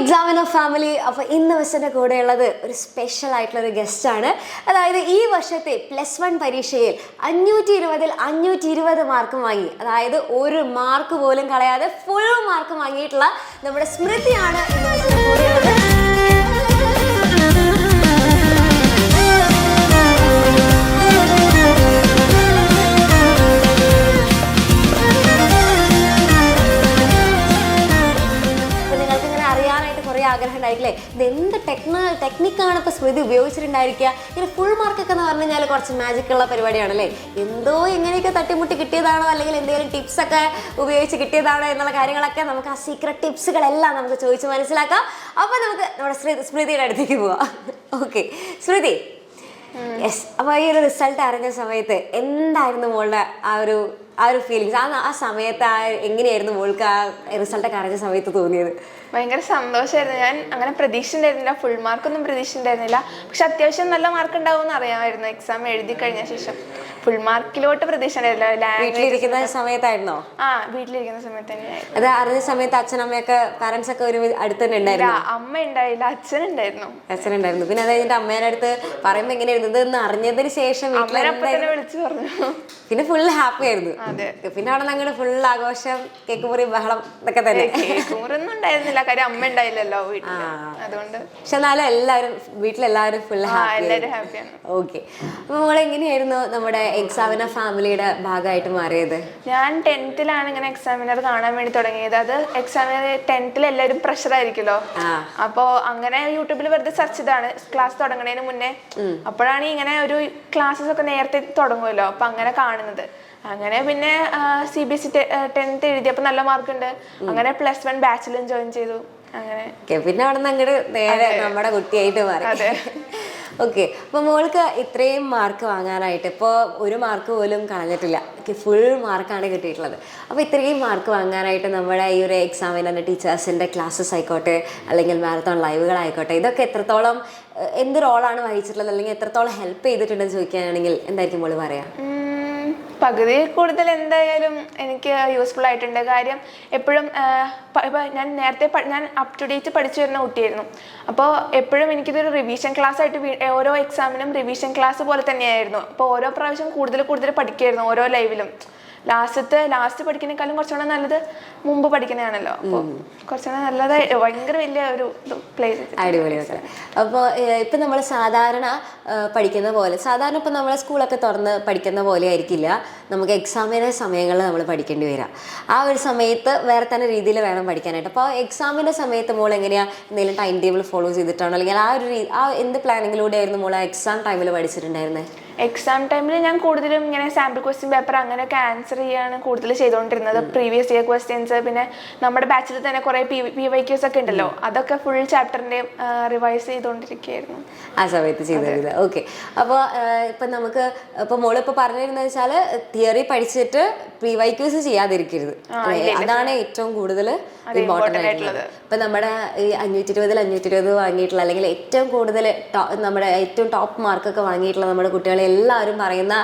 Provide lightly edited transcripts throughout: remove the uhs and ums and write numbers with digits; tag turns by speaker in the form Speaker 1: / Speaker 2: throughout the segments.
Speaker 1: Examiner family. അപ്പോൾ ഇന്ന് വെച്ചിൻ്റെ കൂടെയുള്ളത് ഒരു സ്പെഷ്യൽ ആയിട്ടുള്ള ഒരു ഗസ്റ്റാണ്. അതായത് ഈ വർഷത്തെ +1 പരീക്ഷയിൽ 520-ൽ 520 മാർക്ക് വാങ്ങി, അതായത് ഒരു മാർക്ക് പോലും കളയാതെ ഫുൾ മാർക്ക് വാങ്ങിയിട്ടുള്ള നമ്മുടെ സ്മൃതിയാണ് ഇന്ന് വെച്ചിൻ്റെ കൂടെയുള്ളത്. ആഗ്രഹം ഉണ്ടായിരിക്കില്ലേ, ഇത് എന്ത് ടെക്നിക്കാണ് ഇപ്പോൾ സ്മൃതി ഉപയോഗിച്ചിട്ടുണ്ടായിരിക്കുക. ഇങ്ങനെ ഫുൾ മാർക്കൊക്കെ എന്ന് പറഞ്ഞു കഴിഞ്ഞാൽ കുറച്ച് മാജിക്കുള്ള പരിപാടിയാണല്ലേ. എന്തോ എങ്ങനെയൊക്കെ തട്ടിമുട്ടി കിട്ടിയതാണോ അല്ലെങ്കിൽ എന്തെങ്കിലും ടിപ്സൊക്കെ ഉപയോഗിച്ച് കിട്ടിയതാണോ എന്നുള്ള കാര്യങ്ങളൊക്കെ നമുക്ക് ആ സീക്രട്ട് ടിപ്സുകളെല്ലാം നമുക്ക് ചോദിച്ച് മനസ്സിലാക്കാം. അപ്പോൾ നമുക്ക് നമ്മുടെ സ്മൃതിയുടെ അടുത്തേക്ക് പോവാം. ഓക്കെ സ്മൃതി, യെസ്. അപ്പോൾ ഈ ഒരു റിസൾട്ട് അറിഞ്ഞ സമയത്ത് എന്തായിരുന്നു മോളുടെ ആ ഒരു ഫീലിങ്സ്? ആ സമയത്ത് എങ്ങനെയായിരുന്നു മോൾക്ക് ആ റിസൾട്ടൊക്കെ അറിഞ്ഞ സമയത്ത് തോന്നിയത്?
Speaker 2: ഭയങ്കര സന്തോഷമായിരുന്നു. ഞാൻ അങ്ങനെ പ്രതീക്ഷ ഉണ്ടായിരുന്നില്ല, ഫുൾ മാർക്കൊന്നും പ്രതീക്ഷ ഉണ്ടായിരുന്നില്ല. പക്ഷെ അത്യാവശ്യം നല്ല മാർക്ക് ഉണ്ടാവും അറിയാമായിരുന്നു. എക്സാം എഴുതി കഴിഞ്ഞ ശേഷം ഫുൾ മാർക്കിലോട്ട് പ്രതീക്ഷ ഉണ്ടായിരുന്നില്ല.
Speaker 1: വീട്ടിലിരിക്കുന്ന സമയത്തായിരുന്നോ?
Speaker 2: ആ, വീട്ടിലിരിക്കുന്ന സമയത്ത് തന്നെയായിരുന്നു.
Speaker 1: അത് അറിഞ്ഞ സമയത്ത് അച്ഛനമ്മയൊക്കെ പാരന്റ്സ് ഒക്കെ ഒരു അടുത്ത് തന്നെ ഉണ്ടായിരുന്നു?
Speaker 2: അമ്മ ഉണ്ടായില്ല, അച്ഛനുണ്ടായിരുന്നു.
Speaker 1: പിന്നെ അതായത് അമ്മേന്റെ അടുത്ത് പറയുമ്പോ എങ്ങനെയായിരുന്നു ഇതെന്ന് അറിഞ്ഞതിന് ശേഷം
Speaker 2: വിളിച്ചു പറഞ്ഞു.
Speaker 1: പിന്നെ ഫുൾ ഹാപ്പി ആയിരുന്നു. പിന്നെ അവിടെ ഞങ്ങളുടെ ഫുൾ ആഘോഷം, കേക്ക് മുറി, ബഹളം ഇതൊക്കെ തന്നെ.
Speaker 2: കേക്ക് മുറിയൊന്നും ഉണ്ടായിരുന്നില്ല, കാര്യം അമ്മ ഉണ്ടായില്ലല്ലോ വീട്ടിൽ, അതുകൊണ്ട്.
Speaker 1: പക്ഷെ എന്നാലും വീട്ടിലെല്ലാവരും ഫുൾ ഹാപ്പിയാണ്. ഓക്കെ. അപ്പൊ മോളെ എങ്ങനെയായിരുന്നു നമ്മുടെ എക്സാമിനർ ഫാമിലിയുടെ ഭാഗമായിട്ട് മാറിയത്?
Speaker 2: ഞാൻ 10th-ലാണ് ഇങ്ങനെ എക്സാമിനർ കാണാൻ വേണ്ടി തുടങ്ങിയത്. അത് എക്സാമിനർ 10th-ൽ എല്ലാവരും പ്രഷർ ആയിരിക്കുമല്ലോ, അപ്പോ അങ്ങനെ യൂട്യൂബിൽ വെറുതെ സെർച്ച് ചെയ്താണ് ക്ലാസ് തുടങ്ങുന്നതിന് മുന്നേ. അപ്പോഴാണ് ഇങ്ങനെ ഒരു ക്ലാസ്സസ് ഒക്കെ നേരത്തെ തുടങ്ങുമല്ലോ, അപ്പൊ അങ്ങനെ കാണുന്നത്. അങ്ങനെ പിന്നെ CBSE 10th എഴുതിയപ്പോൾ നല്ല മാർക്കുണ്ട്. അങ്ങനെ +1 ബാച്ചിലും ജോയിൻ ചെയ്തു. അങ്ങനെ
Speaker 1: പിന്നെ അവിടെ നിന്ന് അങ്ങോട്ട് നേരെ നമ്മുടെ കുട്ടിയായിട്ട് മാറി. ഓക്കെ. അപ്പോൾ മോൾക്ക് ഇത്രയും മാർക്ക് വാങ്ങാനായിട്ട് ഇപ്പോൾ ഒരു മാർക്ക് പോലും കളഞ്ഞിട്ടില്ല, ഫുൾ മാർക്കാണ് കിട്ടിയിട്ടുള്ളത്. അപ്പോൾ ഇത്രയും മാർക്ക് വാങ്ങാനായിട്ട് നമ്മുടെ ഈ ഒരു എക്സാമിൻ്റെ ടീച്ചേഴ്സിൻ്റെ ക്ലാസ്സസ് ആയിക്കോട്ടെ അല്ലെങ്കിൽ മാരത്തോൺ ലൈവുകളായിക്കോട്ടെ, ഇതൊക്കെ എത്രത്തോളം എന്ത് റോളാണ് വഹിച്ചിട്ടുള്ളത് അല്ലെങ്കിൽ എത്രത്തോളം ഹെൽപ്പ് ചെയ്തിട്ടുണ്ടെന്ന് ചോദിക്കുകയാണെങ്കിൽ എന്തായിരിക്കും മോള് പറയാം?
Speaker 2: പകുതി കൂടുതൽ എന്തായാലും എനിക്ക് യൂസ്ഫുൾ ആയിട്ടുണ്ട്. കാര്യം എപ്പോഴും ഞാൻ അപ് ടു ഡേറ്റ് പഠിച്ചു വരുന്ന കുട്ടിയായിരുന്നു. അപ്പോൾ എപ്പോഴും എനിക്കിതൊരു റിവിഷൻ ക്ലാസ് ആയിട്ട് ഓരോ എക്സാമിനും റിവിഷൻ ക്ലാസ് പോലെ തന്നെയായിരുന്നു. അപ്പോൾ ഓരോ പ്രാവശ്യം കൂടുതൽ പഠിക്കുമായിരുന്നു ഓരോ ലൈവിലും. ലാസ്റ്റ് പഠിക്കുന്നേക്കാളും കുറച്ചുകൂടെ നല്ലത് മുമ്പ് പഠിക്കുന്നതാണല്ലോ. അപ്പോൾ കുറച്ചുകൂടെ നല്ലതായി ഭയങ്കര വലിയ ഒരു പ്ലേസ്.
Speaker 1: അടിപൊളിയൊക്കെ. അപ്പോൾ ഇപ്പം നമ്മൾ സാധാരണ പഠിക്കുന്ന പോലെ, സാധാരണ ഇപ്പം നമ്മളെ സ്കൂളൊക്കെ തുറന്ന് പഠിക്കുന്ന പോലെ ആയിരിക്കില്ല നമുക്ക് എക്സാമിൻ്റെ സമയങ്ങളിൽ നമ്മൾ പഠിക്കേണ്ടി വരിക. ആ ഒരു സമയത്ത് വേറെ തന്നെ രീതിയിൽ വേണം പഠിക്കാനായിട്ട്. അപ്പോൾ എക്സാമിൻ്റെ സമയത്ത് മോൾ എങ്ങനെയാണ് എന്തെങ്കിലും ടൈം ടേബിൾ ഫോളോ ചെയ്തിട്ടാണോ അല്ലെങ്കിൽ ആ എന്ത് പ്ലാനിങ്ങിലൂടെ ആയിരുന്നു മോൾ എക്സാം ടൈമിൽ പഠിച്ചിട്ടുണ്ടായിരുന്നത്?
Speaker 2: എക്സാം ടൈമിൽ ഞാൻ കൂടുതലും ഇങ്ങനെ സാമ്പിൾ ക്വസ്റ്റ്യൻ പേപ്പർ അങ്ങനെയൊക്കെ ആൻസർ ചെയ്യാണ് കൂടുതൽ ചെയ്തുകൊണ്ടിരുന്നത്. പ്രീവിയസ് ഇയർ ക്വസ്റ്റ്യൻസ്, പിന്നെ നമ്മുടെ ബാച്ചിൽ തന്നെ കുറേ PYQs ഒക്കെ ഉണ്ടല്ലോ, അതൊക്കെ ഫുൾ ചാപ്റ്ററിന്റെ റിവൈസ് ചെയ്തുകൊണ്ടിരിക്കുകയായിരുന്നു
Speaker 1: ആ സമയത്ത് ചെയ്തിരുന്നത്. ഓക്കെ. അപ്പോൾ ഇപ്പം നമുക്ക് ഇപ്പം മോളിപ്പോൾ പറഞ്ഞിരുന്നത് വെച്ചാൽ തിയറി പഠിച്ചിട്ട് PYQs ചെയ്യാതിരിക്കരുത്, അതാണ് ഏറ്റവും കൂടുതൽ ഇമ്പോർട്ടൻ്റ് ആയിട്ടുള്ളത്. ഇപ്പം നമ്മുടെ ഈ 520-ൽ 520 വാങ്ങിയിട്ടുള്ള അല്ലെങ്കിൽ ഏറ്റവും കൂടുതൽ നമ്മുടെ ഏറ്റവും ടോപ്പ് മാർക്കൊക്കെ വാങ്ങിയിട്ടുള്ള നമ്മുടെ കുട്ടികളെ എല്ലാവരും പറയുന്ന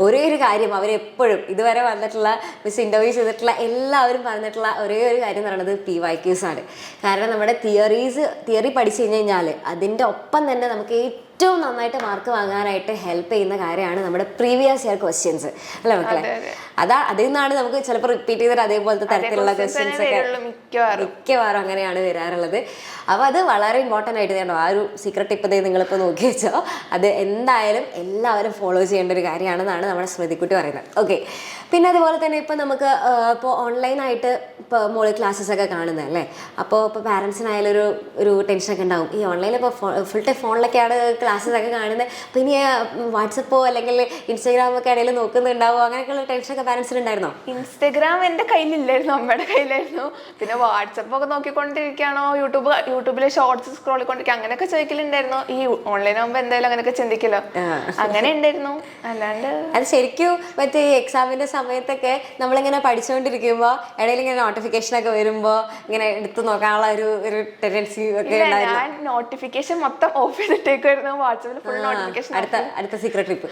Speaker 1: ഒരേ ഒരു കാര്യം, അവരെപ്പോഴും ഇതുവരെ വന്നിട്ടുള്ള മിസ് ഇൻ്റർവ്യൂ ചെയ്തിട്ടുള്ള എല്ലാവരും പറഞ്ഞിട്ടുള്ള ഒരേ ഒരു കാര്യം എന്ന് പറയുന്നത് PYQs ആണ്. കാരണം നമ്മുടെ തിയറി പഠിച്ചു കഴിഞ്ഞാൽ അതിൻ്റെ ഒപ്പം തന്നെ നമുക്ക് ഏറ്റവും നന്നായിട്ട് മാർക്ക് വാങ്ങാനായിട്ട് ഹെൽപ്പ് ചെയ്യുന്ന കാര്യമാണ് നമ്മുടെ പ്രീവിയസ് ഇയർ ക്വസ്റ്റ്യൻസ് അല്ലേ മക്കളെ? അതിൽ നിന്നാണ് നമുക്ക് ചിലപ്പോൾ റിപ്പീറ്റ് ചെയ്തിട്ട് അതേപോലത്തെ തരത്തിലുള്ള ക്വസ്റ്റ്യൻസ് ഒക്കെ മിക്കവാറും അങ്ങനെയാണ് വരാറുള്ളത്. അപ്പോൾ അത് വളരെ ഇമ്പോർട്ടൻ്റ് ആയിട്ട് ചെയ്യണം. ആ ഒരു സീക്രട്ട് ടിപ്പ് നിങ്ങളിപ്പോൾ നോക്കി വെച്ചോ, അത് എന്തായാലും എല്ലാവരും ഫോളോ ചെയ്യേണ്ട ഒരു കാര്യമാണെന്നാണ് നമ്മുടെ സ്മൃതിക്കുട്ടി പറയുന്നത്. ഓക്കെ. പിന്നെ അതുപോലെ തന്നെ ഇപ്പോൾ നമുക്ക് ഇപ്പോൾ ഓൺലൈനായിട്ട് ഇപ്പോൾ മോള് ക്ലാസ്സസ് ഒക്കെ കാണുന്നത് അല്ലേ, അപ്പോൾ ഇപ്പോൾ പാരൻസിനായാലും ഒരു ടെൻഷനൊക്കെ ഉണ്ടാവും. ഈ ഓൺലൈനിൽ ഇപ്പോൾ ഫുൾ ടൈം ഫോണിലൊക്കെയാണ് ക്ലാസ്സസ് ഒക്കെ കാണുന്നത്, അപ്പോൾ ഇനി വാട്സപ്പോ അല്ലെങ്കിൽ ഇൻസ്റ്റാഗ്രാമൊക്കെ ഇടയിൽ നോക്കുന്നുണ്ടാവുമോ, അങ്ങനെയൊക്കെയുള്ള ടെൻഷനൊക്കെ പാരൻസിനുണ്ടായിരുന്നോ?
Speaker 2: ഇൻസ്റ്റാഗ്രാം എൻ്റെ കയ്യിലില്ലായിരുന്നു, അമ്മയുടെ കയ്യിലായിരുന്നു. പിന്നെ വാട്സപ്പൊക്കെ നോക്കിക്കൊണ്ടിരിക്കുകയാണോ, യൂട്യൂബിലെ ഷോർട്സ് സ്ക്രോൾ ചെയ്തുകൊണ്ടിരിക്കുക, അങ്ങനെയൊക്കെ ചോദിക്കലുണ്ടായിരുന്നു. ഈ ഓൺലൈൻ ആകുമ്പോൾ എന്തായാലും അങ്ങനെയൊക്കെ ചിന്തിക്കല്ലോ, അങ്ങനെ ഉണ്ടായിരുന്നു. അല്ലാണ്ട്
Speaker 1: അത് ശരിക്കും മറ്റേ ഈ എക്സാമിൻ്റെ സമയത്തൊക്കെ നമ്മളിങ്ങനെ പഠിച്ചുകൊണ്ടിരിക്കുമ്പോൾ ഇടയിൽ ഇങ്ങനെ നോട്ടിഫിക്കേഷനൊക്കെ വരുമ്പോൾ ഇങ്ങനെ എടുത്തു നോക്കാനുള്ള ഒരു ടെൻഡൻസി ഒക്കെ ഉണ്ടായിരുന്നു.
Speaker 2: ഞാൻ നോട്ടിഫിക്കേഷൻ മൊത്തം ഓഫ് ചെയ്തിട്ടേക്കായിരുന്നു വാട്സാപ്പിൽ ഫുൾ നോട്ടിഫിക്കേഷൻ.
Speaker 1: അടുത്ത സീക്രട്ട് ടിപ്പ്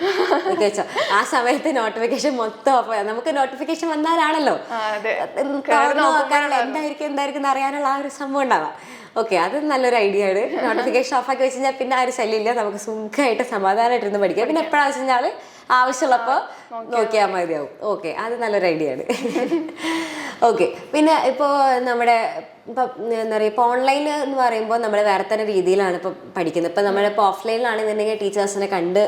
Speaker 1: വെച്ചോ, ആ സമയത്ത് നോട്ടിഫിക്കേഷൻ മൊത്തം നമുക്ക് നോട്ടിഫിക്കേഷൻ വന്നാലാണല്ലോ നോക്കാനുള്ള എന്തായിരിക്കും അറിയാനുള്ള ആ ഒരു സംഭവം ഉണ്ടാവാം. ഓക്കെ, അത് നല്ലൊരു ഐഡിയ ആണ്. നോട്ടിഫിക്കേഷൻ ഓഫ് ആക്കി വെച്ച് കഴിഞ്ഞാൽ പിന്നെ ആ ഒരു ശല്യമില്ല, നമുക്ക് സുഖമായിട്ട് സമാധാനമായിട്ടിരുന്ന് പഠിക്കാം. പിന്നെ എപ്പോഴാണെന്ന് വെച്ച് കഴിഞ്ഞാൽ ആവശ്യമുള്ളപ്പോൾ നോക്കിയാൽ മതിയാവും. ഓക്കെ, അത് നല്ലൊരു ഐഡിയ ആണ്. ഓക്കെ, പിന്നെ ഇപ്പോൾ നമ്മുടെ ഇപ്പം എന്താ പറയുക, ഇപ്പോൾ ഓൺലൈൻ എന്ന് പറയുമ്പോൾ നമ്മൾ വേറെ തന്നെ രീതിയിലാണ് ഇപ്പോൾ പഠിക്കുന്നത്. ഇപ്പോൾ നമ്മളിപ്പോൾ ഓഫ്ലൈനിലാണെന്നുണ്ടെങ്കിൽ ടീച്ചേഴ്സിനെ കണ്ട്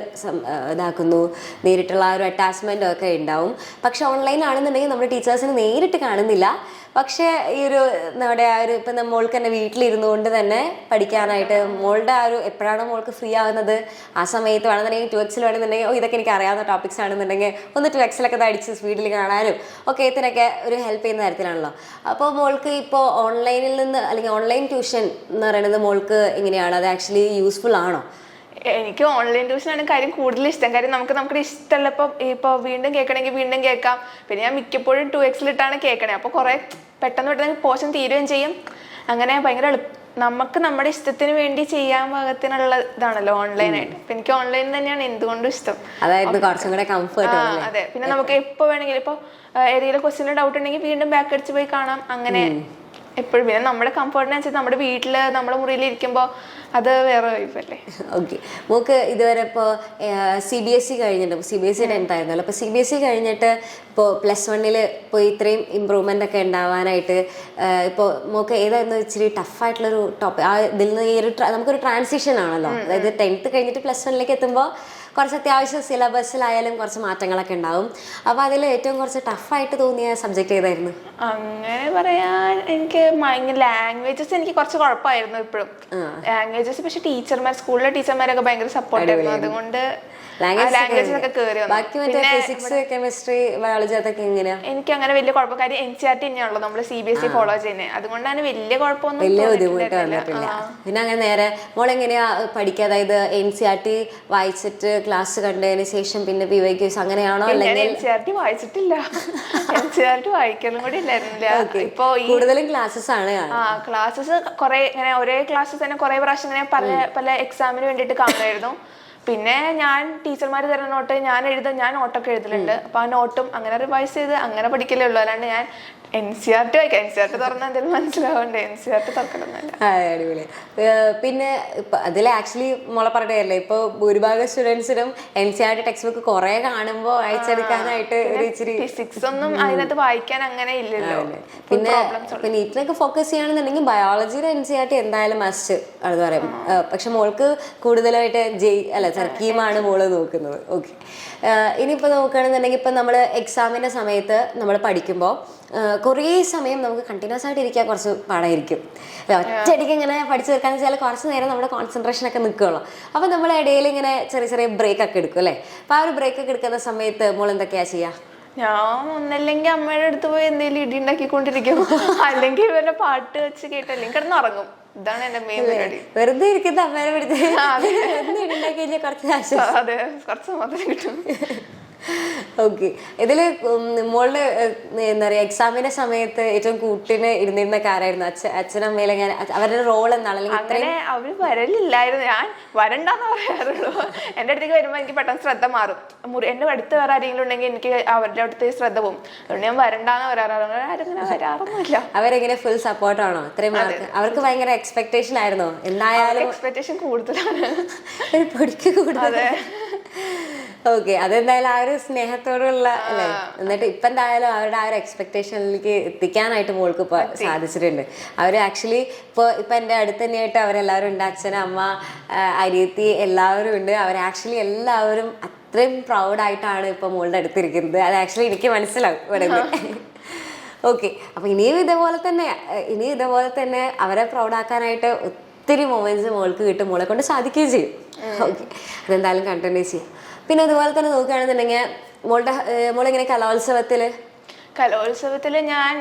Speaker 1: ഇതാക്കുന്നു, നേരിട്ടുള്ള ആ ഒരു അറ്റാച്ച്മെൻ്റ് ഒക്കെ ഉണ്ടാവും. പക്ഷെ ഓൺലൈനാണെന്നുണ്ടെങ്കിൽ നമ്മൾ ടീച്ചേഴ്സിനെ നേരിട്ട് കാണുന്നില്ല. പക്ഷേ ഈ ഒരു നമ്മുടെ ആ ഒരു ഇപ്പം മോൾക്ക് തന്നെ വീട്ടിലിരുന്നുകൊണ്ട് തന്നെ പഠിക്കാനായിട്ട് മോളുടെ ആ ഒരു എപ്പോഴാണോ മോൾക്ക് ഫ്രീ ആകുന്നത് ആ സമയത്ത് വേണമെന്നുണ്ടെങ്കിൽ ട്വക്സിൽ വേണമെന്നുണ്ടെങ്കിൽ ഇതൊക്കെ എനിക്ക് അറിയാവുന്ന ടോപ്പിക്സ് ആണെന്നുണ്ടെങ്കിൽ ഒന്ന് ട്വക്സിലൊക്കെ അടിച്ച് സ്പീഡിൽ കാണാനും ഒക്കെ ഇതിനൊക്കെ ഒരു ഹെൽപ്പ് ചെയ്യുന്ന തരത്തിലാണല്ലോ. അപ്പോൾ മോൾക്ക് ഇപ്പോൾ ഓൺലൈനിൽ നിന്ന് അല്ലെങ്കിൽ ഓൺലൈൻ ട്യൂഷൻ എന്ന് പറയുന്നത് മോൾക്ക് എങ്ങനെയാണ്, അത് ആക്ച്വലി യൂസ്ഫുൾ ആണോ?
Speaker 2: എനിക്ക് ഓൺലൈൻ ട്യൂഷനാണ് കാര്യം കൂടുതൽ ഇഷ്ടം. കാര്യം നമുക്ക് ഇഷ്ടമല്ല ഇപ്പോൾ വീണ്ടും കേൾക്കണമെങ്കിൽ വീണ്ടും കേൾക്കാം. പിന്നെ ഞാൻ മിക്കപ്പോഴും 2x കേൾക്കണേ, അപ്പോൾ കുറേ പെട്ടെന്ന് പോർഷൻ തീരുകയും ചെയ്യും. അങ്ങനെ ഭയങ്കര നമുക്ക് നമ്മുടെ ഇഷ്ടത്തിന് വേണ്ടി ചെയ്യാൻ പാകത്തിനുള്ള ഇതാണല്ലോ ഓൺലൈനായിട്ട്. അപ്പം എനിക്ക് ഓൺലൈൻ തന്നെയാണ് എന്തുകൊണ്ടും ഇഷ്ടം. അതെ, പിന്നെ നമുക്ക് എപ്പോൾ വേണമെങ്കിലും ഇപ്പോൾ ഏതെങ്കിലും ക്വസ്റ്റ്യനിൽ ഡൗട്ട് ഉണ്ടെങ്കിൽ വീണ്ടും ബാക്ക് അടിച്ച് പോയി കാണാം. അങ്ങനെ എപ്പോഴും പിന്നെ നമ്മുടെ കംഫർട്ടിനനുസരിച്ച് നമ്മുടെ വീട്ടിൽ നമ്മുടെ മുറിയിൽ ഇരിക്കുമ്പോൾ അത് വേറെ വൈബല്ലേ.
Speaker 1: ഓക്കെ, നമുക്ക് ഇതുവരെ ഇപ്പോൾ CBSE കഴിഞ്ഞിട്ട് CBSE 10th ആയിരുന്നല്ലോ. അപ്പോൾ CBSE കഴിഞ്ഞിട്ട് ഇപ്പോൾ +1 ഇപ്പോൾ ഇത്രയും ഇമ്പ്രൂവ്മെൻ്റ് ഒക്കെ ഉണ്ടാവാനായിട്ട് ഇപ്പോൾ നമുക്ക് ഏതായിരുന്നു ഇച്ചിരി ടഫായിട്ടുള്ളൊരു ടോപ്പിക്? ആ ഇതിൽ നിന്ന് ഈ ഒരു നമുക്കൊരു ട്രാൻസിഷൻ ആണല്ലോ, അതായത് 10th കഴിഞ്ഞിട്ട് +1 എത്തുമ്പോൾ കുറച്ച് അത്യാവശ്യം സിലബസിലായാലും കുറച്ച് മാറ്റങ്ങളൊക്കെ ഉണ്ടാവും. അപ്പോൾ അതിൽ ഏറ്റവും കുറച്ച് ടഫായിട്ട് തോന്നിയ സബ്ജക്റ്റ് ഏതായിരുന്നു?
Speaker 2: അങ്ങനെ പറയാൻ എനിക്ക് ലാംഗ്വേജസ് എനിക്ക് കുറച്ച് കുഴപ്പമായിരുന്നു ഇപ്പോഴും. ലാംഗ്വേജസ് പക്ഷെ സ്കൂളിലെ ടീച്ചർമാരൊക്കെ ഭയങ്കര സപ്പോർട്ടായിരുന്നു. അതുകൊണ്ട് എനിക്ക് അങ്ങനെ വലിയ കുഴപ്പം. കാര്യം NCERT തന്നെയാണല്ലോ നമ്മൾ CBSE ഫോളോ ചെയ്യുന്നത്, അതുകൊണ്ടാണ് വലിയ കുഴപ്പമൊന്നും
Speaker 1: പിന്നെ അങ്ങനെ നേരെ മോളെങ്ങനെയാ പഠിക്കുക? അതായത് NCERT വായിച്ചിട്ട് ക്ലാസ് കണ്ടതിന് ശേഷം പിന്നെ PYQs അങ്ങനെയാണോ? അല്ലെങ്കിൽ
Speaker 2: NCERT വായിച്ചിട്ടില്ല, NCERT വായിക്കലും കൂടി ഇല്ലായിരുന്നില്ല. ഇപ്പൊ
Speaker 1: കൂടുതലും ക്ലാസ്സസ് ആണ്.
Speaker 2: ക്ലാസ്സസ് കുറെ ഇങ്ങനെ ഒരേ ക്ലാസ്സസ് തന്നെ കുറെ പ്രാവശ്യം ഇങ്ങനെ പല എക്സാമിന് വേണ്ടിയിട്ട് കാണുമായിരുന്നു. പിന്നെ ഞാൻ ടീച്ചർമാർ തരുന്ന നോട്ട് ഞാൻ നോട്ടൊക്കെ എഴുതലുണ്ട്. അപ്പൊ ആ നോട്ടും അങ്ങനെ റിവൈസ് ചെയ്ത് അങ്ങനെ പഠിക്കലേ ഉള്ളൂ. അല്ലാണ്ട് ഞാൻ NCERT വായിക്കാം. NCERT തുറന്നാൽ എന്തെങ്കിലും മനസ്സിലാവണ്ടേ? NCERT തുറക്കലൊന്നുമല്ല.
Speaker 1: അടിപൊളി. പിന്നെ അതിൽ ആക്ച്വലി മോളെ പറഞ്ഞല്ലേ, ഇപ്പൊ ഭൂരിഭാഗം സ്റ്റുഡൻസിനും NCERT ടെക്സ്റ്റ് ബുക്ക് കുറെ കാണുമ്പോൾ വായിച്ചെടുക്കാനായിട്ട് ഒരു ഇച്ചിരി
Speaker 2: ഫിസിക്സ് ഒന്നും അതിനകത്ത് വായിക്കാൻ അങ്ങനെ ഇല്ലല്ലോ.
Speaker 1: പിന്നെ നീറ്റിനൊക്കെ ഫോക്കസ് ചെയ്യുകയാണെന്നുണ്ടെങ്കിൽ ബയോളജിയുടെ NCERT എന്തായാലും മസ്റ്റ് ആണെന്ന് പറയും. പക്ഷെ മോൾക്ക് കൂടുതലായിട്ട് കീമാണ് മോള് നോക്കുന്നത്. ഓക്കെ, ഇനിയിപ്പോൾ നോക്കുകയാണെന്നുണ്ടെങ്കിൽ ഇപ്പം നമ്മൾ എക്സാമിൻ്റെ സമയത്ത് നമ്മൾ പഠിക്കുമ്പോൾ കുറേ സമയം നമുക്ക് കണ്ടിന്യൂസ് ആയിട്ട് ഇരിക്കാൻ കുറച്ച് പാടായിരിക്കും. ഒറ്റയടിക്ക് ഇങ്ങനെ പഠിച്ചു തീർക്കാന്ന് വെച്ചാൽ കുറച്ച് നേരം നമ്മുടെ കോൺസെൻട്രേഷൻ ഒക്കെ നിൽക്കുകയുള്ളൂ. അപ്പോൾ നമ്മൾ ഇടയിൽ ഇങ്ങനെ ചെറിയ ബ്രേക്ക് ഒക്കെ എടുക്കും അല്ലേ? അപ്പോൾ ആ ഒരു ബ്രേക്ക് ഒക്കെ എടുക്കുന്ന സമയത്ത് മോൾ എന്തൊക്കെയാ ചെയ്യുക?
Speaker 2: ഞാൻ ഒന്നല്ലെങ്കിൽ അമ്മയുടെ അടുത്ത് പോയി എന്തെങ്കിലും ഇടി ഉണ്ടാക്കിക്കൊണ്ടിരിക്കും, അല്ലെങ്കിൽ ഇവരുടെ പാട്ട് വെച്ച് കേട്ടല്ലെങ്കിൽ കിടന്നുറങ്ങും. ഇതാണ് എന്റെ മെയിൻ പരിപാടി.
Speaker 1: വെറുതെ ഇരിക്കുന്ന അമ്മേനെ പിടിച്ച്
Speaker 2: അതെ, കുറച്ച് സമാധാനം കിട്ടും.
Speaker 1: ഓക്കെ, ഇതില് മോളുടെ എന്താ പറയാ എക്സാമിന്റെ സമയത്ത് ഏറ്റവും കൂട്ടിന് ഇരുന്നിരുന്ന ആരായിരുന്നു? അച്ഛനമ്മയിലെ അവരുടെ റോൾ എന്താണ്?
Speaker 2: അങ്ങനെ അവര് വരലില്ലായിരുന്നു, ഞാൻ വരണ്ടെന്ന് പറയാറുള്ളൂ. എന്റെ അടുത്തേക്ക് വരുമ്പോ എനിക്ക് പെട്ടെന്ന് ശ്രദ്ധ മാറും. എന്റെ അടുത്ത് വേറെ ആരെങ്കിലും ഉണ്ടെങ്കിൽ എനിക്ക് അവരുടെ അടുത്ത് ശ്രദ്ധ പോകും. അതുകൊണ്ട് ഞാൻ വരണ്ടാന്ന് പറയാറുള്ളൂ. ആരും വരാറൊന്നുമില്ല.
Speaker 1: അവരെങ്ങനെ ഫുൾ സപ്പോർട്ടാണോ? ഇത്രയും മാർക്ക് അവർക്ക് ഭയങ്കര എക്സ്പെക്ടേഷൻ ആയിരുന്നോ? എന്തായാലും
Speaker 2: എക്സ്പെക്ടേഷൻ കൂടുതലാണ്,
Speaker 1: പൊടിക്ക് കൂടുതൽ. ഓക്കെ, അതെന്തായാലും ആ ഒരു സ്നേഹത്തോടുള്ള അല്ലേ? എന്നിട്ട് ഇപ്പം എന്തായാലും അവരുടെ ആ ഒരു എക്സ്പെക്ടേഷനിലേക്ക് എത്തിക്കാനായിട്ട് മോൾക്ക് ഇപ്പോൾ സാധിച്ചിട്ടുണ്ട്. അവർ ആക്ച്വലി ഇപ്പം എൻ്റെ അടുത്ത് തന്നെയായിട്ട് അവരെല്ലാവരും ഉണ്ട്. അച്ഛൻ, അമ്മ, അനിയത്തി എല്ലാവരും ഉണ്ട്. അവർ ആക്ച്വലി എല്ലാവരും അത്രയും പ്രൗഡായിട്ടാണ് ഇപ്പോൾ മോളുടെ അടുത്തിരിക്കുന്നത്. അത് ആക്ച്വലി എനിക്ക് മനസ്സിലാവും വരുന്നത്. ഓക്കെ, അപ്പോൾ ഇനിയും ഇതേപോലെ തന്നെ അവരെ പ്രൗഡാക്കാനായിട്ട് ഒത്തിരി മൊമെന്റ്സ് മോൾക്ക് കിട്ടും, മോളെ കൊണ്ട് സാധിക്കുകയും ചെയ്യും. ഓക്കെ, അതെന്തായാലും കണ്ടിന്യൂ ചെയ്യാം. പിന്നെ അതുപോലെ തന്നെ നോക്കുകയാണെന്നുണ്ടെങ്കിൽ മോളിങ്ങനെ കലോത്സവത്തിൽ
Speaker 2: കലോത്സവത്തിൽ ഞാൻ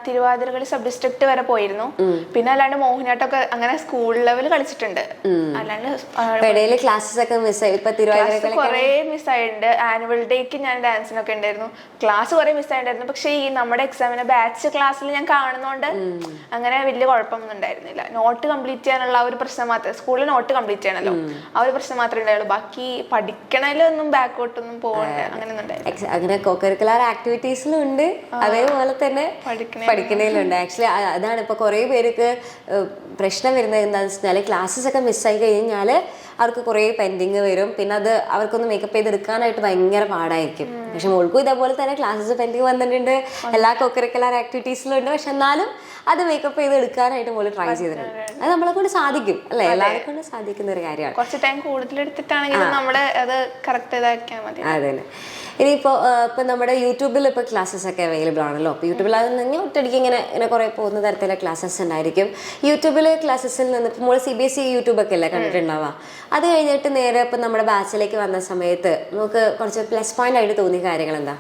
Speaker 2: തിരുവാതിരകളി സബ് ഡിസ്ട്രിക്ട് വരെ പോയിരുന്നു. പിന്നെ അല്ലാണ്ട് മോഹിനിയാട്ടമൊക്കെ അങ്ങനെ സ്കൂൾ ലെവൽ കളിച്ചിട്ടുണ്ട്. അല്ലാണ്ട്
Speaker 1: ക്ലാസ്സസ് ഒക്കെ മിസ്സായി. ഇപ്പൊ തിരുവാതിര
Speaker 2: കുറെ മിസ്സായിട്ടുണ്ട്. ആനുവൽ ഡേക്ക് ഞാൻ ഡാൻസിനൊക്കെ ഉണ്ടായിരുന്നു. ക്ലാസ് കുറെ മിസ്സായിട്ടുണ്ടായിരുന്നു. പക്ഷെ ഈ നമ്മുടെ എക്സാമിന് ബാച്ച് ക്ലാസ്സിൽ ഞാൻ കാണുന്നോണ്ട് അങ്ങനെ വലിയ കുഴപ്പമൊന്നും ഉണ്ടായിരുന്നില്ല. നോട്ട് കംപ്ലീറ്റ് ചെയ്യാനുള്ള ഒരു പ്രശ്നം മാത്രമേ, സ്കൂളിൽ നോട്ട് കംപ്ലീറ്റ് ചെയ്യണല്ലോ, ആ ഒരു പ്രശ്നം മാത്രമേ ഉണ്ടായുള്ളൂ. ബാക്കി പഠിക്കണതിലൊന്നും ബാക്കോട്ടൊന്നും പോകണ്ട അങ്ങനെയൊന്നും ഉണ്ടായില്ല.
Speaker 1: അങ്ങനെ കോകരിക്കുലർ ആക്ടിവിറ്റീസിലും ഉണ്ട്, അതേപോലെ തന്നെ പഠിക്കണേലുണ്ട്. ആക്ച്വലി അതാണ് ഇപ്പൊ കുറെ പേർക്ക് പ്രശ്നം വരുന്നത് എന്താണെന്ന് വെച്ചാൽ ക്ലാസ്സസ് ഒക്കെ മിസ്സായി കഴിഞ്ഞാൽ അവർക്ക് കുറേ പെൻഡിങ് വരും. പിന്നെ അത് അവർക്കൊന്ന് മേക്കപ്പ് ചെയ്തെടുക്കാനായിട്ട് ഭയങ്കര പാടായിരിക്കും. പക്ഷെ മോൾക്കും ഇതേപോലെ തന്നെ ക്ലാസ്സസ് പെൻഡിങ് വന്നിട്ടുണ്ട്, എല്ലാ കോകരിക്കുലർ ആക്ടിവിറ്റീസിലും ഉണ്ട്. പക്ഷെ എന്നാലും അത് മേക്കപ്പ് ചെയ്ത് എടുക്കാനായിട്ട് മോള് ട്രൈ ചെയ്തിട്ടുണ്ട്. അത് നമ്മളെ കൊണ്ട് സാധിക്കും അല്ലെ, എല്ലാവരെ കൊണ്ട് സാധിക്കുന്ന ഒരു കാര്യമാണ്.
Speaker 2: കുറച്ച് ടൈം കൂടുതൽ എടുത്തിട്ടാണെങ്കിൽ നമ്മള് അത് കറക്റ്റ് ചെയ്താക്കിയാൽ മതി.
Speaker 1: അതെ. ഇനിയിപ്പോൾ ഇപ്പം നമ്മുടെ യൂട്യൂബിൽ ഇപ്പോൾ ക്ലാസ്സസ് ഒക്കെ അവൈലബിൾ ആണല്ലോ. അപ്പോൾ യൂട്യൂബിലാണെങ്കിൽ ഒറ്റയടിക്ക് ഇങ്ങനെ കുറേ പോകുന്ന തരത്തിലുള്ള ക്ലാസ്സസ് ഉണ്ടായിരിക്കും. യൂട്യൂബിൽ ക്ലാസ്സസിൽ നിന്ന് ഇപ്പോൾ നമ്മൾ CBSE യൂട്യൂബൊക്കെ അല്ലേ കണ്ടിട്ടുണ്ടാവുക. അത് കഴിഞ്ഞിട്ട് നേരെ ഇപ്പം നമ്മുടെ ബാച്ചിലേക്ക് വന്ന സമയത്ത് നമുക്ക് കുറച്ച് പ്ലസ് പോയിന്റ് ആയിട്ട് തോന്നിയ കാര്യങ്ങൾ എന്താ?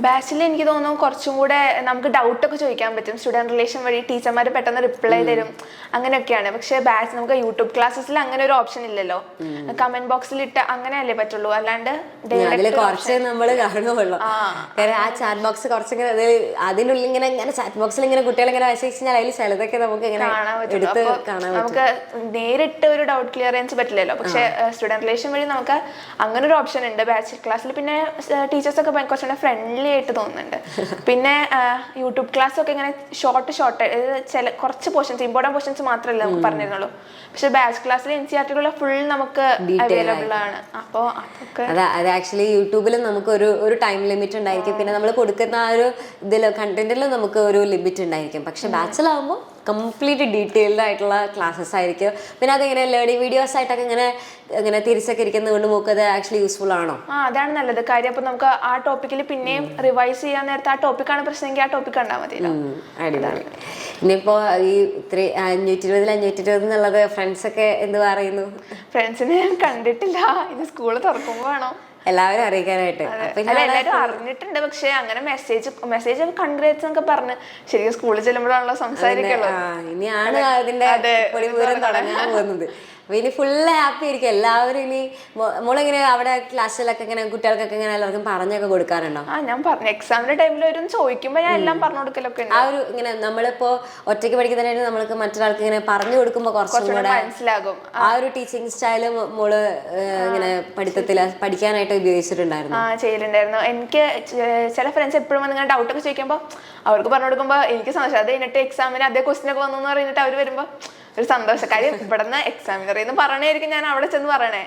Speaker 2: ബാച്ചിൽ എനിക്ക് തോന്നുന്നു കുറച്ചും കൂടെ നമുക്ക് ഡൗട്ടൊക്കെ ചോദിക്കാൻ പറ്റും. സ്റ്റുഡൻറ് റിലേഷൻ വഴി ടീച്ചർമാർ പെട്ടെന്ന് റിപ്ലൈ തരും, അങ്ങനെയൊക്കെയാണ്. പക്ഷെ ബാച്ച് നമുക്ക് യൂട്യൂബ് ക്ലാസ്സിൽ അങ്ങനെ ഒരു ഓപ്ഷൻ ഇല്ലല്ലോ. കമന്റ് ബോക്സിൽ ഇട്ട് അങ്ങനെയല്ലേ പറ്റുള്ളൂ. അല്ലാണ്ട്
Speaker 1: കുറച്ച് നമ്മൾ കാണുള്ളൂ. ആ ചാറ്റ് ബോക്സ് കുറച്ചിങ്ങനെ അതിനുള്ളിൽ ഇങ്ങനെ ചാറ്റ് ബോക്സിൽ ഇങ്ങനെ കുട്ടികൾ ഇങ്ങനെ മെസ്സേജ് അതിൽ ചിലതൊക്കെ നമുക്ക് ഇങ്ങനെ
Speaker 2: കാണാൻ പറ്റും. നമുക്ക് നേരിട്ട് ഒരു ഡൗട്ട് ക്ലിയറൻസ് പറ്റില്ലല്ലോ. പക്ഷെ സ്റ്റുഡൻറ് റിലേഷൻ വഴി നമുക്ക് അങ്ങനെ ഒരു ഓപ്ഷൻ ഉണ്ട് ബാച്ച് ക്ലാസ്സിൽ. പിന്നെ ടീച്ചേഴ്സൊക്കെ കുറച്ചുകൂടെ ഫ്രണ്ട്ലി ആയിട്ട് തോന്നുന്നുണ്ട്. പിന്നെ യൂട്യൂബ് ക്ലാസ് ഒക്കെ ഇങ്ങനെ ഷോർട്ട് കുറച്ച് പോർഷൻസ്, ഇമ്പോർട്ടന്റ് പോർഷൻസ് മാത്രമല്ല നമുക്ക് പറഞ്ഞിരുന്നുള്ളൂ. പക്ഷെ ബാച്ച് ക്ലാസ്സിൽ NCERT ഫുൾ നമുക്ക് അവൈലബിൾ ആണ്. അപ്പോൾ
Speaker 1: അത് ആക്ച്വലി യൂട്യൂബിലും നമുക്ക് ഒരു ടൈം ലിമിറ്റ് ഉണ്ടായിരിക്കും. പിന്നെ നമ്മൾ കൊടുക്കുന്ന ആ ഒരു കണ്ടന്റിലും നമുക്ക് ഒരു ലിമിറ്റ് ഉണ്ടായിരിക്കും. പക്ഷെ ബാച്ചിലാവുമ്പോൾ കംപ്ലീറ്റ് ഡീറ്റെയിൽഡ് ആയിട്ടുള്ള ക്ലാസ്സസ് ആയിരിക്കും. പിന്നെ അതിങ്ങനെ ലേണിംഗ് വീഡിയോസ് ആയിട്ടൊക്കെ ഇങ്ങനെ തിരിച്ചൊക്കെ ഇരിക്കുന്നത് കൊണ്ട് നമുക്ക് അത് ആക്ച്വലി യൂസ്ഫുൾ ആണോ?
Speaker 2: അതാണ് നല്ലത് കാര്യം. അപ്പൊ നമുക്ക് ആ ടോപ്പിക്കിൽ പിന്നെയും റിവൈസ് ചെയ്യാൻ നേരത്തെ ആ ടോപ്പിക്കാണ് പ്രശ്നമെങ്കിൽ ആ ടോപ്പിക് കണ്ടാൽ മതി.
Speaker 1: അടിപൊളി. ഇനിയിപ്പോ ഈ 520 എന്നുള്ളത് ഫ്രണ്ട്സ് ഒക്കെ എന്ത് പറയുന്നു?
Speaker 2: ഫ്രണ്ട്സിനെ ഞാൻ കണ്ടിട്ടില്ല. ഇനി സ്കൂള് തുറക്കുമ്പോ വേണം
Speaker 1: എല്ലാവരും അറിയിക്കാനായിട്ട്.
Speaker 2: എല്ലാവരും അറിഞ്ഞിട്ടുണ്ട്. പക്ഷെ അങ്ങനെ മെസ്സേജ് കൺഗ്രാറ്റ്സ് എന്നൊക്കെ പറഞ്ഞ് ശരിക്കും സ്കൂളിൽ ചെല്ലുമ്പോഴാണല്ലോ സംസാരിക്കുള്ളൂ.
Speaker 1: ഇനിയാണ് അതിന്റെ പൊടിപൂരം തുടങ്ങാൻ പോകുന്നത്. അപ്പൊ ഇനി ഫുള്ള് ഹാപ്പി ആയിരിക്കും എല്ലാവരും. ഇനി മോളിങ്ങനെ അവിടെ ക്ലാസ്സിലൊക്കെ ഇങ്ങനെ കുട്ടികൾക്കൊക്കെ ഇങ്ങനെ എല്ലാവർക്കും പറഞ്ഞൊക്കെ കൊടുക്കാറുണ്ടോ?
Speaker 2: ഞാൻ പറഞ്ഞു എക്സാമിന്റെ ടൈമിൽ ഒരു ചോദിക്കുമ്പോ ഞാൻ എല്ലാം പറഞ്ഞു കൊടുക്കലൊക്കെ ഉണ്ട്.
Speaker 1: ആ ഒരു ഇങ്ങനെ നമ്മളിപ്പോ ഒറ്റയ്ക്ക് പഠിക്കുന്നതിനായിട്ട് നമ്മൾക്ക് മറ്റൊരാൾക്ക് ഇങ്ങനെ പറഞ്ഞു കൊടുക്കുമ്പോ കുറച്ചും കൂടെ
Speaker 2: മനസ്സിലാകും.
Speaker 1: ആ ഒരു ടീച്ചിങ് സ്റ്റൈല് മോള് ഇങ്ങനെ പഠിക്കാനായിട്ട് ഉപയോഗിച്ചിട്ടുണ്ടായിരുന്നു?
Speaker 2: ചെയ്യലുണ്ടായിരുന്നു. എനിക്ക് ചില ഫ്രണ്ട്സ് എപ്പോഴും വന്ന് ഇങ്ങനെ ഡൗട്ടൊക്കെ ചോദിക്കുമ്പോൾ അവർക്ക് പറഞ്ഞു കൊടുക്കുമ്പോൾ എനിക്ക് സന്തോഷം. അത് കഴിഞ്ഞിട്ട് എക്സാമിന് അതേ ക്വസ്റ്റ്യൻ ഒക്കെ വന്നു എന്ന് പറഞ്ഞിട്ട് അവർ വരുമ്പോൾ ഒരു സന്തോഷം. കാര്യം ഇവിടുന്ന് എക്സാമിനർ എന്ന് പറയണായിരിക്കും ഞാൻ അവിടെ ചെന്ന് പറയണേ.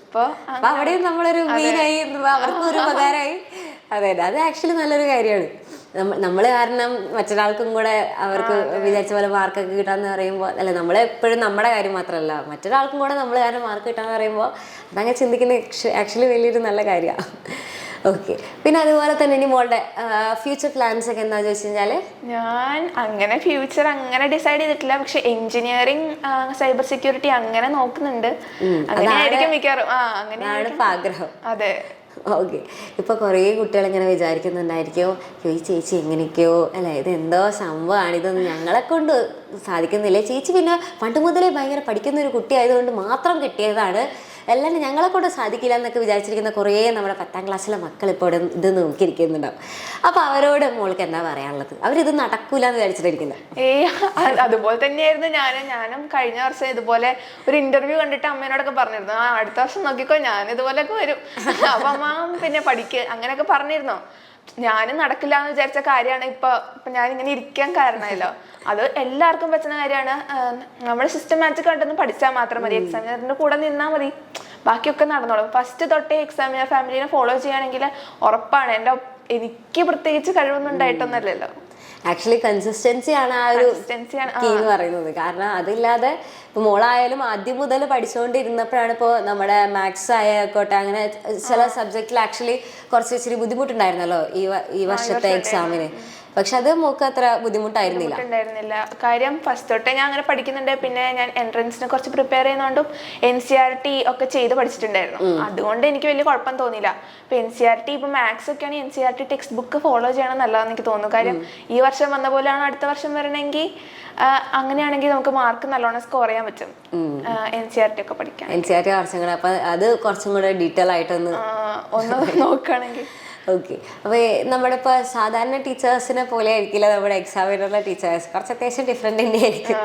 Speaker 2: അപ്പൊ
Speaker 1: അവിടെയും നമ്മളൊരു മീനായി, അവർക്കും ഒരു ഉപകാരമായി. അതെ, അത് ആക്ച്വലി നല്ലൊരു കാര്യമാണ്. നമ്മൾ കാരണം മറ്റൊരാൾക്കും കൂടെ അവർക്ക് വിചാരിച്ച പോലെ മാർക്കൊക്കെ കിട്ടാന്ന് പറയുമ്പോൾ, അല്ലെ നമ്മളെപ്പോഴും നമ്മുടെ കാര്യം മാത്രമല്ല മറ്റൊരാൾക്കും കൂടെ നമ്മൾ കാരണം മാർക്ക് കിട്ടാന്ന് പറയുമ്പോൾ അതങ്ങനെ ചിന്തിക്കുന്നത് ആക്ച്വലി വലിയൊരു നല്ല കാര്യമാണ്. ഓക്കെ. പിന്നെ അതുപോലെ തന്നെ ഇനി മോളുടെ ഫ്യൂച്ചർ പ്ലാൻസ് ഒക്കെ എന്താ ചോദിച്ചു കഴിഞ്ഞാല്,
Speaker 2: ഞാൻ അങ്ങനെ ഫ്യൂച്ചർ അങ്ങനെ ഡിസൈഡ് ചെയ്തിട്ടില്ല. പക്ഷെ എഞ്ചിനീയറിംഗ്, സൈബർ സെക്യൂരിറ്റി അങ്ങനെ നോക്കുന്നുണ്ട്. അങ്ങനെയായിരിക്കും മിക്കവാറും.
Speaker 1: അങ്ങനെയാണ് ഇപ്പൊ ആഗ്രഹം.
Speaker 2: അതെ.
Speaker 1: ഓക്കെ. ഇപ്പൊ കുറേ കുട്ടികൾ ഇങ്ങനെ വിചാരിക്കുന്നുണ്ടായിരിക്കോ, ഈ ചേച്ചി എങ്ങനെയൊക്കെയോ അല്ലെ, ഇത് എന്തോ സംഭവമാണ്, ഇതൊന്നും ഞങ്ങളെ കൊണ്ട് സാധിക്കുന്നില്ല. ചേച്ചി പിന്നെ പണ്ട് മുതലേ ഭയങ്കര പഠിക്കുന്ന ഒരു കുട്ടി ആയതുകൊണ്ട് മാത്രം കിട്ടിയതാണ്, അല്ലാണ്ട് ഞങ്ങളെ കൊണ്ട് സാധിക്കില്ല എന്നൊക്കെ വിചാരിച്ചിരിക്കുന്ന കുറേ നമ്മുടെ 10ാം ക്ലാസ്സിലെ മക്കൾ ഇപ്പോൾ ഇത് നോക്കിയിരിക്കുന്നുണ്ടാവും. അപ്പൊ അവരോട് മോൾക്ക് എന്താ പറയാനുള്ളത്? അവരിത് നടക്കൂല എന്ന് വിചാരിച്ചിട്ടിരിക്കുന്നത്.
Speaker 2: അതുപോലെ തന്നെയായിരുന്നു ഞാനും കഴിഞ്ഞ വർഷം ഇതുപോലെ ഒരു ഇന്റർവ്യൂ കണ്ടിട്ട് അമ്മേനോടൊക്കെ പറഞ്ഞിരുന്നു, അടുത്ത വർഷം നോക്കിക്കോ ഞാൻ ഇതുപോലെയൊക്കെ വരും, അപ്പൊ അമ്മ പിന്നെ പഠിക്ക് അങ്ങനെയൊക്കെ പറഞ്ഞിരുന്നു. ഞാനും നടക്കില്ല എന്ന് വിചാരിച്ച കാര്യമാണ് ഇപ്പൊ ഞാനിങ്ങനെ ഇരിക്കാൻ കാരണമല്ലോ. അത് എല്ലാവർക്കും പറ്റുന്ന കാര്യമാണ്. നമ്മൾ സിസ്റ്റമാറ്റിക് ആയിട്ടൊന്ന് പഠിച്ചാൽ മാത്രം മതി, എക്സാമിനറിന്റെ കൂടെ നിന്നാൽ മതി, ബാക്കിയൊക്കെ നടന്നോളും. ഫസ്റ്റ് തൊട്ടേ എക്സാമിനർ ഫാമിലിനെ ഫോളോ ചെയ്യുകയാണെങ്കിൽ ഉറപ്പാണ്. എനിക്ക് പ്രത്യേകിച്ച് കഴിവൊന്നും ഉണ്ടായിട്ടൊന്നുമല്ലല്ലോ.
Speaker 1: ആക്ച്വലി കൺസിസ്റ്റൻസി ആണ് ആ ഒരു കീ എന്ന് പറയുന്നത്. കാരണം അതില്ലാതെ ഇപ്പൊ മോളായാലും ആദ്യം മുതൽ പഠിച്ചുകൊണ്ടിരുന്നപ്പോഴാണ് ഇപ്പോൾ നമ്മുടെ മാത്സ് ആയിക്കോട്ടെ അങ്ങനെ ചില സബ്ജക്റ്റിൽ ആക്ച്വലി കുറച്ച് ഇച്ചിരി ബുദ്ധിമുട്ടുണ്ടായിരുന്നല്ലോ ഈ വർഷത്തെ എക്സാമിന്. പക്ഷെ അത് മോൾക്ക് അത്ര ബുദ്ധിമുട്ടായിരുന്നില്ല.
Speaker 2: ഉണ്ടായിരുന്നില്ല. കാര്യം ഫസ്റ്റ് തൊട്ടേ ഞാൻ അങ്ങനെ പഠിക്കുന്നുണ്ട്. പിന്നെ ഞാൻ എൻട്രൻസിനെ കുറച്ച് പ്രിപ്പയർ ചെയ്യുന്നതുകൊണ്ടും NCERT ഒക്കെ ചെയ്ത് പഠിച്ചിട്ടുണ്ടായിരുന്നു. അതുകൊണ്ട് എനിക്ക് വലിയ കുഴപ്പം തോന്നിയില്ല. ഇപ്പൊ NCERT ഇപ്പൊ മാത്സ് ഒക്കെ ആണെങ്കിൽ NCERT ടെക്സ്റ്റ് ബുക്ക് ഫോളോ ചെയ്യണം നല്ലതെന്ന് എനിക്ക് തോന്നുന്നു. കാര്യം ഈ വർഷം വന്ന പോലെയാണ് അടുത്ത വർഷം വരണമെങ്കിൽ അങ്ങനെയാണെങ്കിൽ നമുക്ക് മാർക്ക് നല്ലോണം സ്കോർ ചെയ്യാൻ പറ്റും NCERT ഒക്കെ പഠിക്കാൻ.
Speaker 1: NCERT കുറച്ചും കൂടെ അപ്പൊ അത് കുറച്ചും കൂടെ ഡീറ്റെയിൽ ആയിട്ടൊന്ന്
Speaker 2: നോക്കുകയാണെങ്കിൽ.
Speaker 1: ഓക്കെ. അപ്പോൾ നമ്മുടെ ഇപ്പോൾ സാധാരണ ടീച്ചേഴ്സിനെ പോലെ ആയിരിക്കില്ല നമ്മുടെ എക്സാമിനുള്ള ടീച്ചേഴ്സ്, കുറച്ച് അത്യാവശ്യം ഡിഫറെൻ്റ് തന്നെ ആയിരിക്കും.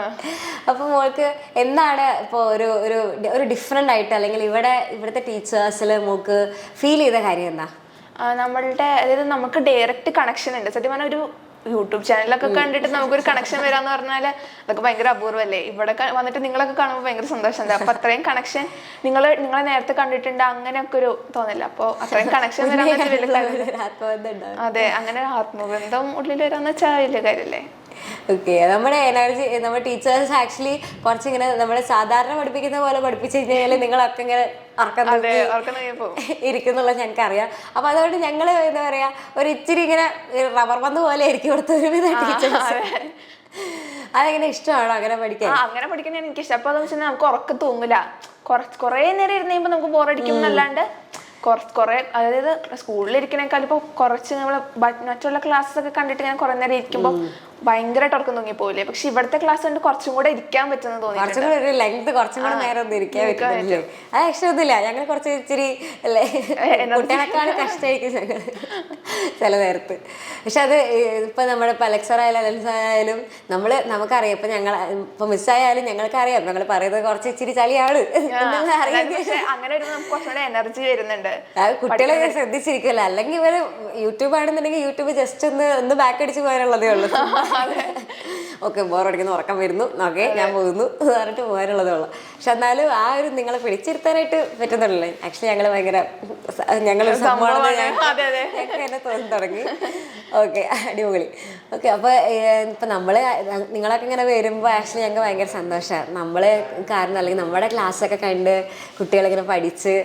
Speaker 1: അപ്പോൾ മോൾക്ക് എന്താണ് ഇപ്പോൾ ഒരു ഡിഫറെൻ്റ് ആയിട്ട് അല്ലെങ്കിൽ ഇവിടുത്തെ ടീച്ചേഴ്സിൽ മോൾക്ക് ഫീൽ ചെയ്ത കാര്യം എന്താ?
Speaker 2: നമ്മളുടെ അതായത് നമുക്ക് ഡയറക്റ്റ് കണക്ഷൻ ഉണ്ട്. സത്യം പറഞ്ഞാൽ ഒരു യൂട്യൂബ് ചാനലൊക്കെ കണ്ടിട്ട് നമുക്കൊരു കണക്ഷൻ വരാന്ന് പറഞ്ഞാൽ അതൊക്കെ ഭയങ്കര അപൂർവല്ലേ. ഇവിടെ വന്നിട്ട് നിങ്ങളൊക്കെ കാണുമ്പോൾ ഭയങ്കര സന്തോഷമുണ്ട്. അപ്പൊ അത്രയും കണക്ഷൻ നിങ്ങളെ നേരത്തെ കണ്ടിട്ടുണ്ട് അങ്ങനെയൊക്കെ ഒരു തോന്നില്ല. അപ്പൊ അത്രയും കണക്ഷൻ വരാൻ അതെ, അങ്ങനെ ആത്മബന്ധം ഉള്ളിൽ വരാന്ന് വെച്ചാൽ വലിയ കാര്യല്ലേ.
Speaker 1: ഓക്കെ. നമ്മുടെ എനർജി നമ്മുടെ ടീച്ചേഴ്സ് ആക്ച്വലി കുറച്ചിങ്ങനെ നമ്മൾ സാധാരണ പഠിപ്പിക്കുന്ന പോലെ പഠിപ്പിച്ചു കഴിഞ്ഞാൽ നിങ്ങളൊക്കെ ഇങ്ങനെ ഇരിക്കുന്നുള്ള ഞങ്ങൾക്കറിയാം. അപ്പൊ അതുകൊണ്ട് ഞങ്ങൾ എന്താ പറയാ ഒരു ഇച്ചിരി ഇങ്ങനെ റബ്ബർ ബന്ധ് പോലെ ആയിരിക്കും ഇവിടുത്തെ ഒരുവിധ ടീച്ചേഴ്സ്. അതെങ്ങനെ ഇഷ്ടമാണോ അങ്ങനെ പഠിക്കാൻ?
Speaker 2: അങ്ങനെ പഠിക്കാൻ എനിക്ക് ഇഷ്ടം. അപ്പൊ അതെന്ന് വെച്ചാൽ നമുക്ക് ഉറക്കം തൂങ്ങില്ല. കുറേ നേരം ഇരുന്ന് കഴിയുമ്പോൾ നമുക്ക് ബോറടിക്കും എന്നല്ലാണ്ട് കുറെ അതായത് സ്കൂളിലിരിക്കണേക്കാൾ ഇപ്പൊ കുറച്ച് നമ്മള് മറ്റുള്ള ക്ലാസ്സസ് ഒക്കെ കണ്ടിട്ട് ഞാൻ കുറെ നേരം ഇരിക്കുമ്പോൾ ഭയങ്കരമായിട്ട് ഉറക്കം തൂങ്ങി പോകില്ലേ. പക്ഷെ ഇവിടുത്തെ ക്ലാസ് കൊണ്ട് കുറച്ചും കൂടെ ഇരിക്കാൻ പറ്റുന്ന തോന്നി.
Speaker 1: കുറച്ചും കൂടെ ഒരു ലെങ്ത് കുറച്ചും കൂടെ നേരം ഒന്നും ഇരിക്കാൻ പറ്റില്ലേ. അത് ഇഷ്ടമൊന്നുമില്ല. ഞങ്ങൾ കുറച്ച് ഇച്ചിരി അല്ലേ കുട്ടികളെക്കാൾ കഷ്ടമായിരിക്കും ഞങ്ങൾ ചില നേരത്ത്. പക്ഷെ അത് ഇപ്പൊ നമ്മുടെ ലെക്ചർ ആയാലും നമുക്കറിയാം. ഇപ്പൊ ഞങ്ങൾ ഇപ്പൊ മിസ്സായാലും ഞങ്ങൾക്കറിയാം ഞങ്ങൾ പറയുന്നത് കുറച്ച് ഇച്ചിരി ചളിയാണ്
Speaker 2: അങ്ങനെ കുറച്ചുകൂടെ എനർജി വരുന്നുണ്ട്.
Speaker 1: കുട്ടികളെ ശ്രദ്ധിച്ചിരിക്കുമല്ലോ. അല്ലെങ്കിൽ ഇവര് യൂട്യൂബ് ആണെന്നുണ്ടെങ്കിൽ യൂട്യൂബ് ജസ്റ്റ് ഒന്ന് ബാക്ക് അടിച്ച് പോകാനുള്ളതേ ഉള്ളൂ. ഓക്കെ, ബോറടിക്കുന്ന ഉറക്കം വരുന്നു, ഓക്കെ ഞാൻ പോകുന്നു പറഞ്ഞിട്ട് പോകാനുള്ളതേ ഉള്ളൂ. പക്ഷെ എന്നാലും ആ ഒരു നിങ്ങളെ പിടിച്ചിരുത്താനായിട്ട് പറ്റുന്നുള്ളൂ. ആക്ച്വലി ഞങ്ങൾ ഭയങ്കര ഞങ്ങളൊരു സംഭവം എന്നെ തോന്നി തുടങ്ങി. ഓക്കെ, അടിപൊളി. ഓക്കെ. അപ്പൊ ഇപ്പൊ നിങ്ങളൊക്കെ ഇങ്ങനെ വരുമ്പോൾ ആക്ച്വലി ഞങ്ങൾക്ക് ഭയങ്കര സന്തോഷമാണ്. കാരണം അല്ലെങ്കിൽ നമ്മുടെ ക്ലാസ്സൊക്കെ കണ്ട് കുട്ടികളിങ്ങനെ പഠിച്ച്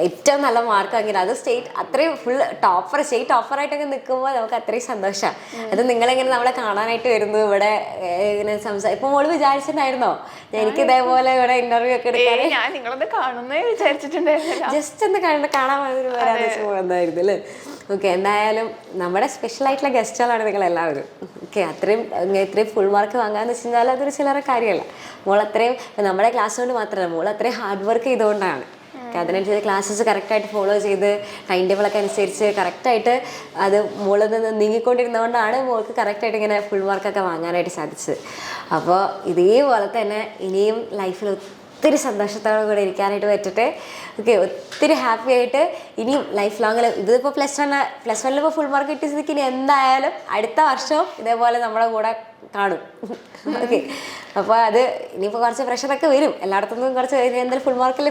Speaker 1: ഏറ്റവും നല്ല മാർക്ക് വാങ്ങിയത് അത് അത്രയും സ്റ്റേറ്റ് ടോപ്പറായിട്ടൊക്കെ നിൽക്കുമ്പോൾ നമുക്ക് അത്രയും സന്തോഷമാണ്. അത് നിങ്ങളിങ്ങനെ നമ്മളെ കാണാനായിട്ട് വരുന്നു ഇവിടെ ഇങ്ങനെ ഇപ്പൊ മോള് വിചാരിച്ചിട്ടുണ്ടായിരുന്നോ എനിക്ക് ഇതേപോലെ ഇവിടെ ഇന്റർവ്യൂ ഒക്കെ എടുക്കാൻ?
Speaker 2: ഞാൻ നിങ്ങളത് കാണുന്നേ വിചാരിച്ചിട്ടുണ്ടായിരുന്നില്ല.
Speaker 1: ജസ്റ്റ് ഒന്ന് കാണാൻ വന്നായിരുന്നു അല്ലേ. ഓക്കെ. എന്തായാലും നമ്മുടെ സ്പെഷ്യൽ ആയിട്ടുള്ള ഗസ്റ്റുകളാണ് നിങ്ങൾ എല്ലാവരും. ഓക്കെ. ഇത്രയും ഫുൾ മാർക്ക് വാങ്ങാന്ന് വെച്ച് കഴിഞ്ഞാൽ അതൊരു ചില്ലറ കാര്യമല്ല. മോൾ അത്രയും നമ്മുടെ ക്ലാസ് കൊണ്ട് മാത്രമല്ല, മോൾ അത്രയും ഹാർഡ് വർക്ക് ചെയ്തുകൊണ്ടാണ്. അതിനനുസരിച്ച് ക്ലാസ്സസ് കറക്റ്റായിട്ട് ഫോളോ ചെയ്ത് ടൈം ടേബിളൊക്കെ അനുസരിച്ച് കറക്റ്റായിട്ട് അത് മോളിൽ നിന്ന് നീങ്ങിക്കൊണ്ടിരുന്നതുകൊണ്ടാണ് മോൾക്ക് കറക്റ്റായിട്ട് ഇങ്ങനെ ഫുൾ മാർക്കൊക്കെ വാങ്ങാനായിട്ട് സാധിച്ചത്. അപ്പോൾ ഇതേപോലെ തന്നെ ഇനിയും ലൈഫിൽ ഒത്തിരി സന്തോഷത്തോടെ കൂടെ ഇരിക്കാനായിട്ട് പറ്റട്ടെ. ഓക്കെ. ഒത്തിരി ഹാപ്പി ആയിട്ട് ഇനിയും ലൈഫ് ലോങ്ങിൽ ഇതിപ്പോൾ +1 ഇപ്പോൾ ഫുൾ മാർക്ക് കിട്ടിയ സ്ഥിതിക്ക് ഇനി എന്തായാലും അടുത്ത വർഷവും ഇതേപോലെ നമ്മുടെ കൂടെ കാണും. ഓക്കെ. അപ്പോൾ അത് ഇനിയിപ്പോൾ കുറച്ച് പ്രഷറൊക്കെ വരും എല്ലായിടത്തുനിന്നും. കുറച്ച് എന്തായാലും ഫുൾ മാർക്കല്ലേ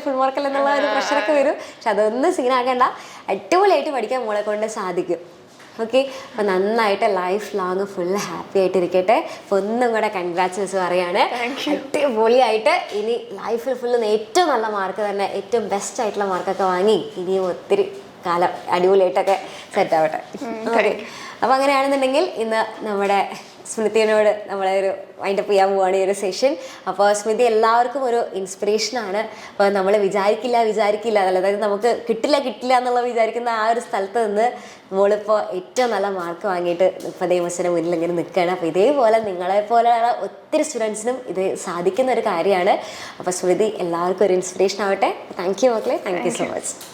Speaker 1: എന്നുള്ള ഒരു പ്രഷറൊക്കെ വരും. പക്ഷെ അതൊന്നും സീനാക്കേണ്ട. അടിപൊളിയായിട്ട് പഠിക്കാൻ മോളെ കൊണ്ട് സാധിക്കും. ഓക്കെ. അപ്പോൾ നന്നായിട്ട് ലൈഫ് ലോങ് ഫുൾ ഹാപ്പി ആയിട്ടിരിക്കട്ടെ. അപ്പോൾ ഒന്നും കൂടെ കൺഗ്രാറ്റുലേഷൻസ് പറയാണ്. അടിപൊളിയായിട്ട് ഇനി ലൈഫിൽ ഫുള്ള് ഏറ്റവും നല്ല മാർക്ക് തന്നെ, ഏറ്റവും ബെസ്റ്റ് ആയിട്ടുള്ള മാർക്കൊക്കെ വാങ്ങി ഇനിയും ഒത്തിരി കാലം അടിപൊളിയായിട്ടൊക്കെ സെറ്റ് ആവട്ടെ. ഓക്കെ. അപ്പോൾ അങ്ങനെയാണെന്നുണ്ടെങ്കിൽ ഇന്ന് നമ്മുടെ സ്മൃതിയോട് നമ്മളെ ഒരു വൈൻഡപ്പ് ചെയ്യാൻ പോവുകയാണ് ഈ ഒരു സെഷൻ. അപ്പോൾ സ്മൃതി എല്ലാവർക്കും ഒരു ഇൻസ്പിറേഷനാണ്. അപ്പോൾ നമ്മൾ വിചാരിക്കില്ല അതായത് നമുക്ക് കിട്ടില്ല എന്നുള്ള വിചാരിക്കുന്ന ആ ഒരു സ്ഥലത്ത് നിന്ന് മോളിപ്പോൾ ഏറ്റവും നല്ല മാർക്ക് വാങ്ങിയിട്ട് ഇപ്പോൾ ദൈവസിൻ്റെ മുന്നിൽ ഇങ്ങനെ നിൽക്കുകയാണ്. അപ്പോൾ ഇതേപോലെ നിങ്ങളെപ്പോലെയുള്ള ഒത്തിരി സ്റ്റുഡൻസിനും ഇത് സാധിക്കുന്ന ഒരു കാര്യമാണ്. അപ്പോൾ സ്മൃതി എല്ലാവർക്കും ഒരു ഇൻസ്പിറേഷൻ ആവട്ടെ. താങ്ക് യു മക്കളെ. Thank you so much.